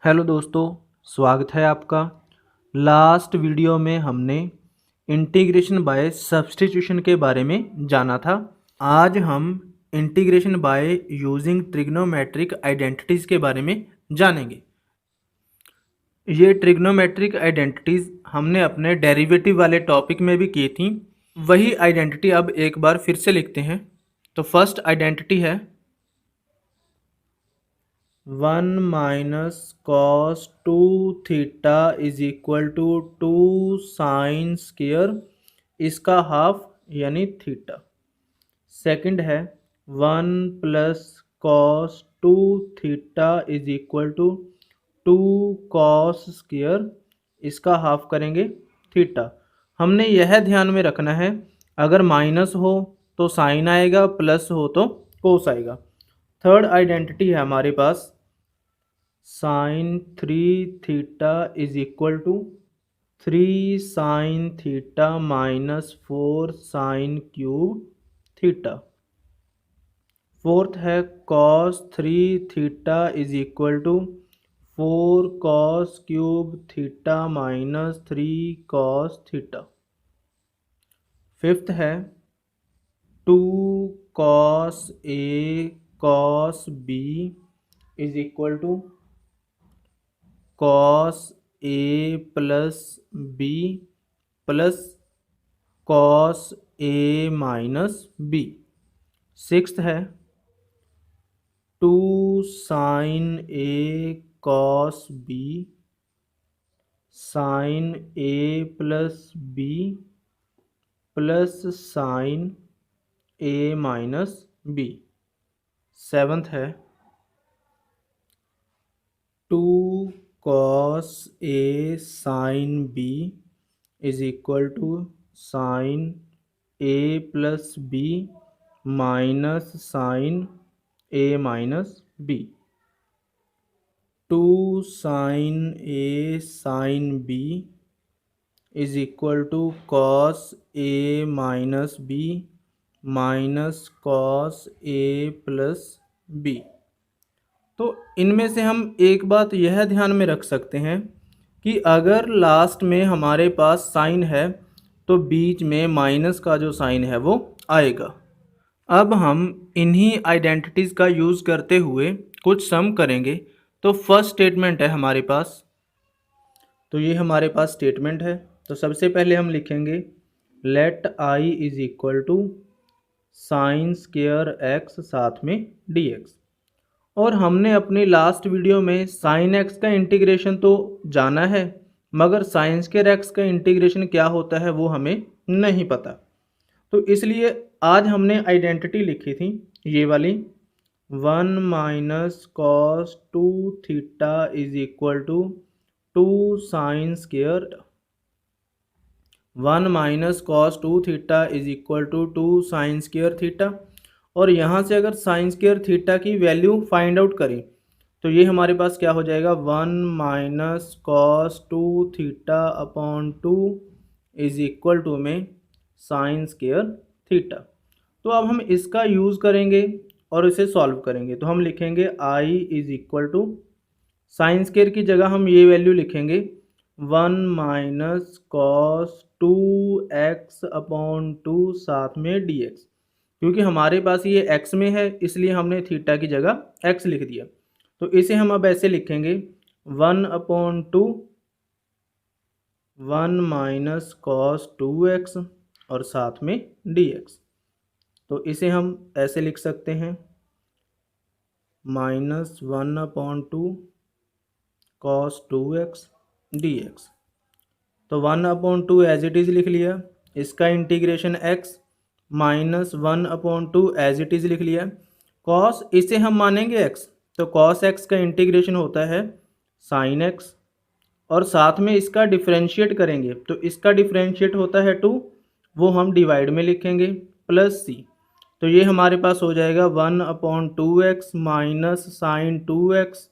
Hello दोस्तों, स्वागत है आपका। लास्ट वीडियो में हमने इंटीग्रेशन बाय सब्स्टिट्यूशन के बारे में जाना था। आज हम integration by using trigonometric identities के बारे में जानेंगे। ये ट्रिग्नोमेट्रिक आइडेंटिटीज़ हमने अपने डेरिवेटिव वाले टॉपिक में भी की थी। वही आइडेंटिटी अब एक बार फिर से लिखते हैं। तो फर्स्ट आइडेंटिटी है 1 minus cos 2 theta is equal to 2 sine square इसका हाफ यानी थीटा। सेकंड है 1 plus cos 2 theta is equal to 2 cos square इसका हाफ करेंगे थीटा। हमने यह ध्यान में रखना है, अगर माइनस हो तो साइन आएगा, प्लस हो तो कोस आएगा। थर्ड आइडेंटिटी है हमारे पास sine 3 theta is equal to 3 sine theta minus 4 sine cube theta. Fourth है cos 3 theta is equal to 4 cos cube theta minus 3 cos theta. Fifth है 2 cos A cos B is equal to cos A plus B plus cos A minus B. Sixth है 2 sine A cos B sine A plus B plus sine A minus B. Seventh है 2 cos A sine B is equal to sine A plus B minus sine A minus B. 2 sine A sine B is equal to cos A minus B minus cos A plus B. तो इनमें से हम एक बात यह ध्यान में रख सकते हैं कि अगर लास्ट में हमारे पास साइन है तो बीच में माइनस का जो साइन है वो आएगा। अब हम इन्हीं आइडेंटिटीज़ का यूज़ करते हुए कुछ सम करेंगे। तो फर्स्ट स्टेटमेंट है हमारे पास, तो ये हमारे पास स्टेटमेंट है। तो सबसे पहले हम लिखेंगे let I is equal to sine square x साथ में डी एक्स। और हमने अपनी लास्ट वीडियो में साइन एक्स का इंटीग्रेशन तो जाना है, मगर साइन स्क्वायर एक्स का इंटीग्रेशन क्या होता है वो हमें नहीं पता। तो इसलिए आज हमने आइडेंटिटी लिखी थी ये वाली 1 minus cos 2 theta is equal to 2 sine square 1 minus cos 2 theta is equal to 2 sine square theta. और यहाँ से अगर साइन स्क्वायर थीटा की वैल्यू फाइंड आउट करें तो ये हमारे पास क्या हो जाएगा 1 minus cos 2 theta upon 2 is equal to में साइन स्क्वायर थीटा। तो अब हम इसका यूज़ करेंगे और इसे सॉल्व करेंगे। तो हम लिखेंगे I is equal to sine square की जगह हम ये वैल्यू लिखेंगे 1 माइनस कॉस 2x अपॉन 2 साथ में dx। क्योंकि हमारे पास ये x में है इसलिए हमने थीटा की जगह x लिख दिया। तो इसे हम अब ऐसे लिखेंगे 1 अपॉन 2 1 माइनस कॉस 2x और साथ में dx। तो इसे हम ऐसे लिख सकते हैं minus 1 upon 2 cos 2x dx। तो 1 अपॉन 2 एज इट इज़ लिख लिया, इसका integration x minus 1 upon 2 as it is लिख लिया। कॉस इसे हम मानेंगे x, तो कॉस x का इंटीग्रेशन होता है साइन x और साथ में इसका डिफरेंशिएट करेंगे तो इसका डिफरेंशिएट होता है 2, वो हम डिवाइड में लिखेंगे प्लस c। तो ये हमारे पास हो जाएगा 1 upon 2x minus sine 2x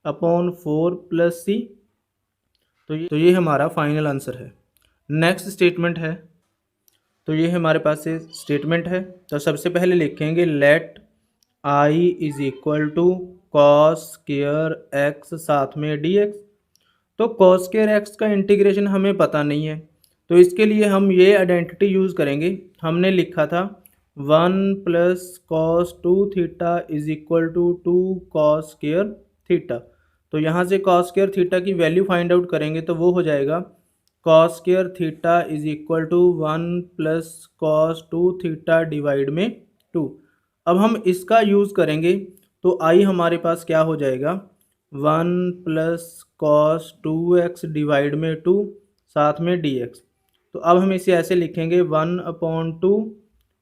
upon 4 plus c। तो ये हमारा फाइनल आंसर है। नेक्स्ट स्टेटमेंट है, तो ये हमारे पास से स्टेटमेंट है। तो सबसे पहले लिखेंगे let I is equal to cos square x साथ में डी एक्स। तो कॉस स्क्वायर एक्स का इंटीग्रेशन हमें पता नहीं है, तो इसके लिए हम ये आइडेंटिटी यूज़ करेंगे। हमने लिखा था 1 + cos 2 theta is equal to 2 cos square theta. तो यहाँ से cos स्क्वायर थीटा की वैल्यू फाइंड आउट करेंगे तो वो हो जाएगा cos square theta is equal to 1 + cos 2 theta divide में 2। अब हम इसका यूज़ करेंगे तो आई हमारे पास क्या हो जाएगा 1 + cos 2x डिवाइड में 2 साथ में dx। तो अब हम इसे ऐसे लिखेंगे 1/2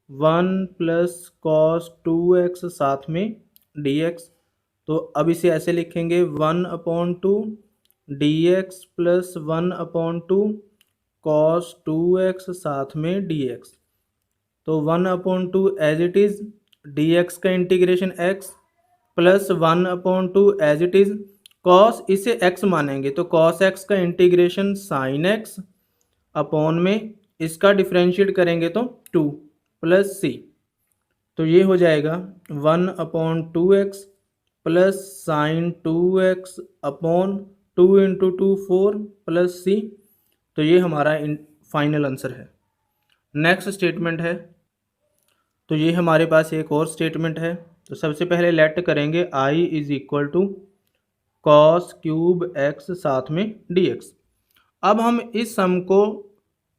1 + cos 2x साथ में dx। तो अब इसे ऐसे लिखेंगे 1/2 dx प्लस 1/2 cos 2x साथ में dx। तो 1/2 एज इट इज़ dx का integration x plus 1/2 as it is cos, इसे x मानेंगे तो cos x का इंटीग्रेशन sin x अपॉन में इसका डिफरेंशिएट करेंगे तो 2 प्लस c। तो ये हो जाएगा 1/2x plus sign 2x upon 2 × 2 4 plus c। तो ये हमारा फाइनल आंसर है। नेक्स्ट स्टेटमेंट है, तो ये हमारे पास एक और स्टेटमेंट है। तो सबसे पहले लेट करेंगे i is equal to cos cube x साथ में dx। अब हम इस सम को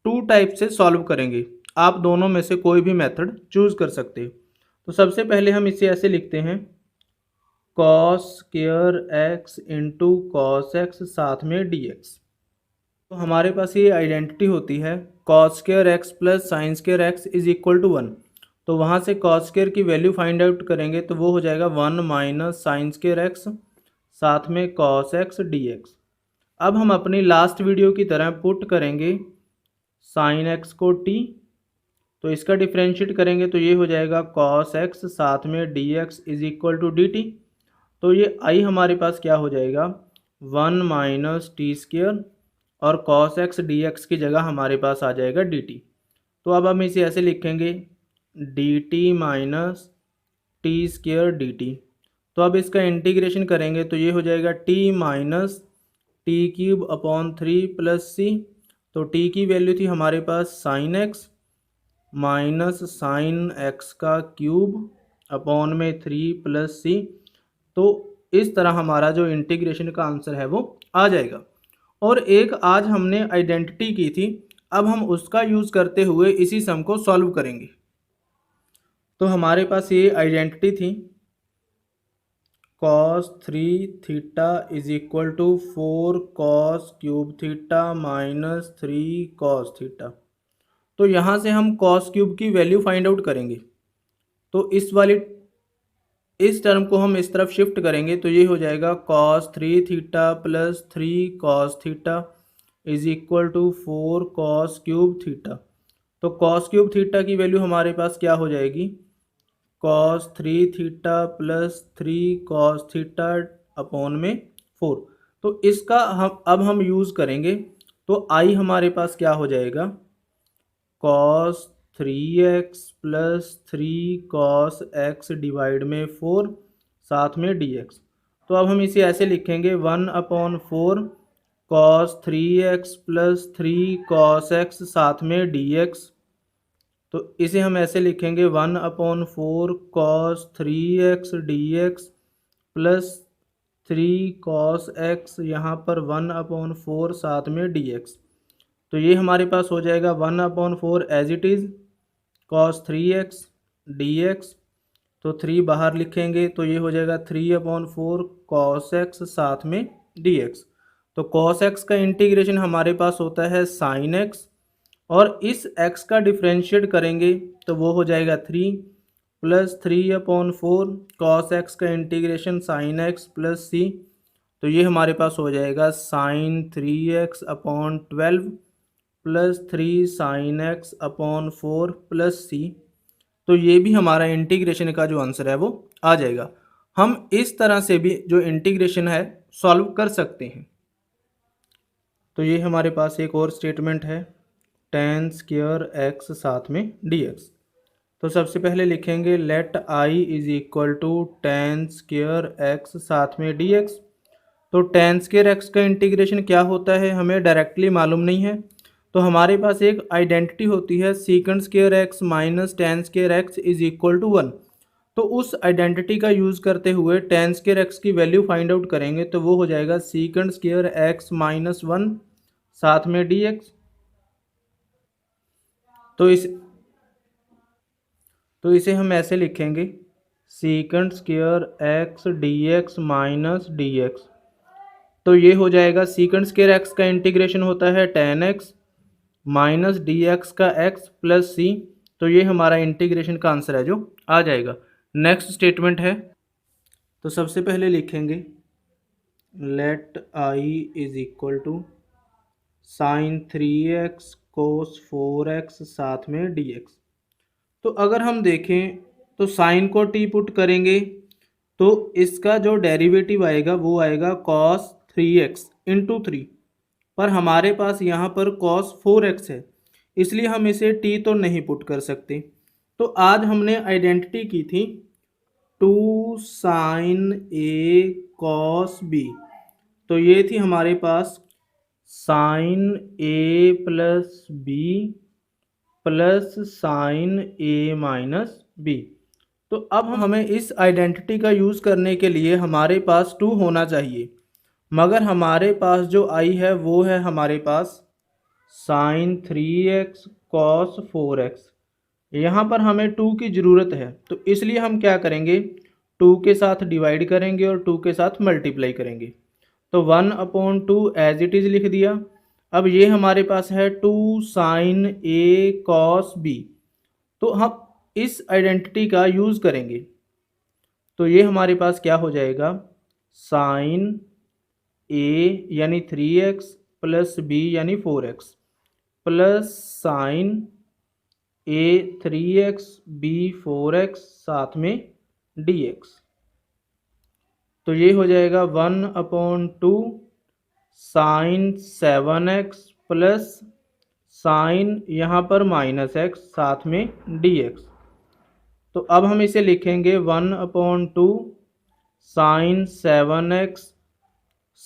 2 टाइप से सॉल्व करेंगे, आप दोनों में से कोई भी मेथड चूज कर सकते हो। तो सबसे पहले हम इसे ऐसे लिखते हैं cos square x into cos x साथ में dx। तो हमारे पास ये आइडेंटिटी होती है cos square x plus sine square x is equal to 1। तो वहाँ से कॉस स्क्वायर की वैल्यू फाइंड आउट करेंगे तो वो हो जाएगा 1 - साइन स्क्वायर एक्स साथ में कॉस एक्स डी एक्स। अब हम अपनी लास्ट वीडियो की तरह पुट करेंगे साइन एक्स को टी, तो इसका डिफरेंशिएट करेंगे तो ये हो जाएगा कॉस एक्स साथ में d x is equal to d t. तो ये आई हमारे पास क्या हो जाएगा 1 - टी स्क्वायर और कॉस एक्स डी एक्स की जगह हमारे पास आ जाएगा डी टी। तो अब हम इसे ऐसे लिखेंगे d t minus t square d t. तो अब इसका इंटीग्रेशन करेंगे तो ये हो जाएगा t minus t cube upon 3 plus C. तो टी की वैल्यू थी हमारे पास sine x minus sine x का क्यूब अपॉन में 3 प्लस सी। तो इस तरह हमारा जो इंटीग्रेशन का आंसर है वो आ जाएगा। और एक आज हमने आइडेंटिटी की थी, अब हम उसका यूज़ करते हुए इसी सम को सॉल्व करेंगे। तो हमारे पास ये आइडेंटिटी थी cos 3 theta is equal to 4 cos cube theta minus 3 cos theta. तो यहाँ से हम cos क्यूब की वैल्यू फाइंड आउट करेंगे। तो इस टर्म को हम इस तरफ शिफ्ट करेंगे तो ये हो जाएगा cos 3 theta plus 3 cos theta is equal to 4 cos cube theta. तो cos क्यूब थीटा की वैल्यू हमारे पास क्या हो जाएगी cos 3 theta plus 3 cos theta upon में 4। तो इसका हम यूज़ करेंगे तो आई हमारे पास क्या हो जाएगा cos 3x plus 3 cos x divide में 4 साथ में dx। तो अब हम इसे ऐसे लिखेंगे 1/4 cos 3x plus 3 cos x साथ में dx। तो इसे हम ऐसे लिखेंगे 1/4 cos 3x dx plus 3 cos x यहाँ पर 1/4 साथ में dx। तो ये हमारे पास हो जाएगा 1/4 as it is cos 3x dx। तो 3 बाहर लिखेंगे तो ये हो जाएगा 3/4 cos x साथ में dx। तो cos x का इंटीग्रेशन हमारे पास होता है sin x और इस x का डिफरेंशिएट करेंगे तो वो हो जाएगा 3 प्लस 3/4 cos x का integration sin x plus c। तो ये हमारे पास हो जाएगा sin 3x upon 12 plus 3 sin x upon 4 plus c। तो ये भी हमारा इंटीग्रेशन का जो आंसर है वो आ जाएगा। हम इस तरह से भी जो इंटीग्रेशन है सॉल्व कर सकते हैं। तो ये हमारे पास एक और स्टेटमेंट है tan स्क्वायर x साथ में dx। तो सबसे पहले लिखेंगे let I is equal to tan square x साथ में डी एक्स। तो टेन स्क्वेयर एक्स का इंटीग्रेशन क्या होता है हमें डायरेक्टली मालूम नहीं है। तो हमारे पास एक आइडेंटिटी होती है secant square x minus tan square x is equal to one. तो उस आइडेंटिटी का यूज़ करते हुए टेन स्क्वेयर एक्स की वैल्यू फाइंड आउट करेंगे तो वो हो जाएगा secant square x minus one साथ में डी एक्स। तो इसे हम ऐसे लिखेंगे secant square x d x minus d x. तो ये हो जाएगा सीकेंड स्क्वेयर एक्स का इंटीग्रेशन होता है tan x minus d x का एक्स प्लस सी। तो ये हमारा इंटीग्रेशन का आंसर है जो आ जाएगा। नेक्स्ट स्टेटमेंट है, तो सबसे पहले लिखेंगे let I is equal to sine three x cos four x साथ में डी एक्स। तो अगर हम देखें तो साइन को टी पुट करेंगे तो इसका जो डेरिवेटिव आएगा वो आएगा cos three x into three, पर हमारे पास यहाँ पर कॉस फोर एक्स है इसलिए हम इसे टी तो नहीं पुट कर सकते। तो आज हमने आइडेंटिटी की थी two sine A cos B. तो ये थी हमारे पास sine A plus B plus sine A minus B. तो अब हमें इस आइडेंटिटी का यूज़ करने के लिए हमारे पास टू होना चाहिए, मगर हमारे पास जो आई है वो है हमारे पास sine three x cos four x. यहाँ पर हमें टू की ज़रूरत है तो इसलिए हम क्या करेंगे टू के साथ डिवाइड करेंगे और टू के साथ मल्टीप्लाई करेंगे। तो one upon two as it is लिख दिया। अब ये हमारे पास है two sine A cos B. तो हम इस आइडेंटिटी का यूज़ करेंगे तो ये हमारे पास क्या हो जाएगा साइन ए यानी थ्री एक्स प्लस बी यानी four x plus sine A three x B four x साथ में डी एक्स। तो ये हो जाएगा one upon two sine seven x plus sine यहाँ पर माइनस एक्स साथ में डी एक्स। तो अब हम इसे लिखेंगे one upon two sine seven x,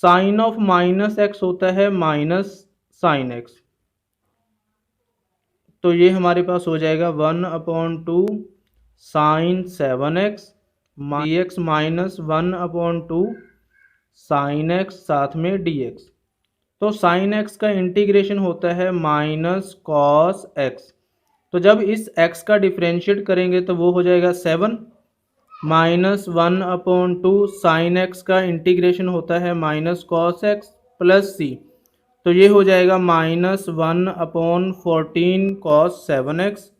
sine of minus x होता है माइनस साइन एक्स। तो ये हमारे पास हो जाएगा one upon two sine seven x d x minus one upon two sine x साथ में डी एक्स। तो साइन एक्स का इंटीग्रेशन होता है माइनस कॉस एक्स। तो जब इस x का डिफ्रेंशिएट करेंगे तो वो हो जाएगा seven minus one upon two sine x का इंटीग्रेशन होता है minus cos x plus C. तो ये हो जाएगा minus one upon fourteen cos seven x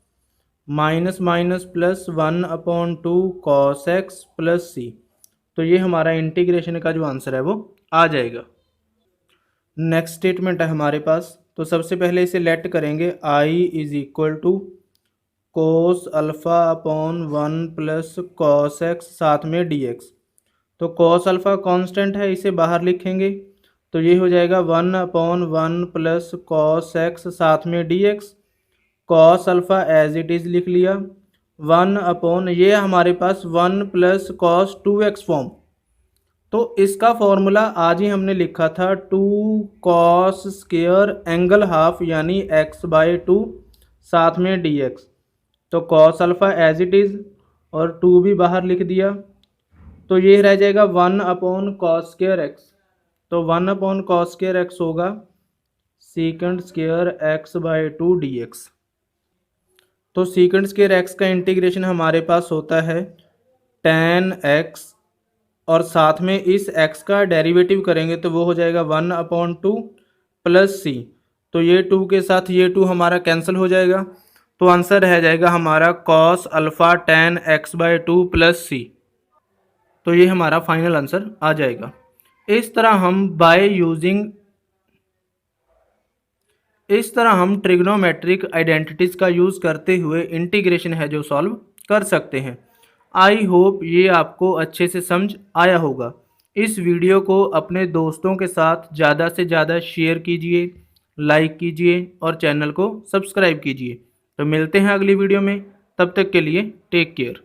minus minus plus one upon two cos x plus C. तो ये हमारा इंटीग्रेशन का जो आंसर है वो आ जाएगा। नेक्स्ट स्टेटमेंट है हमारे पास, तो सबसे पहले इसे लेट करेंगे I is equal to cos alpha upon one plus cos x साथ में डी एक्स। तो कॉस अल्फ़ा कांस्टेंट है इसे बाहर लिखेंगे तो ये हो जाएगा one upon one plus cos x साथ में d x. Cos alpha as it is लिख लिया वन अपॉन ये हमारे पास one plus cos two x form. तो इसका फॉर्मूला आज ही हमने लिखा था two cos square angle half यानी एक्स बाई टू साथ में डी एक्स। तो cos alpha as it is और टू भी बाहर लिख दिया तो ये रह जाएगा one upon cos square x. तो one upon cos square x होगा secant square x by two d x. तो सीकेंड स्क्वेयर एक्स का इंटीग्रेशन हमारे पास होता है टेन एक्स और साथ में इस x का डेरिवेटिव करेंगे तो वो हो जाएगा one upon to plus C. तो ये टू के साथ ये टू हमारा कैंसिल हो जाएगा तो आंसर रह जाएगा हमारा cos alpha tan x by two plus C. तो ये हमारा फाइनल आंसर आ जाएगा। इस तरह हम ट्रिग्नोमेट्रिक आइडेंटिटीज़ का यूज़ करते हुए इंटीग्रेशन है जो सॉल्व कर सकते हैं। आई होप ये आपको अच्छे से समझ आया होगा। इस वीडियो को अपने दोस्तों के साथ ज़्यादा से ज़्यादा शेयर कीजिए, लाइक कीजिए और चैनल को सब्सक्राइब कीजिए। तो मिलते हैं अगली वीडियो में। तब तक के लिए टेक केयर।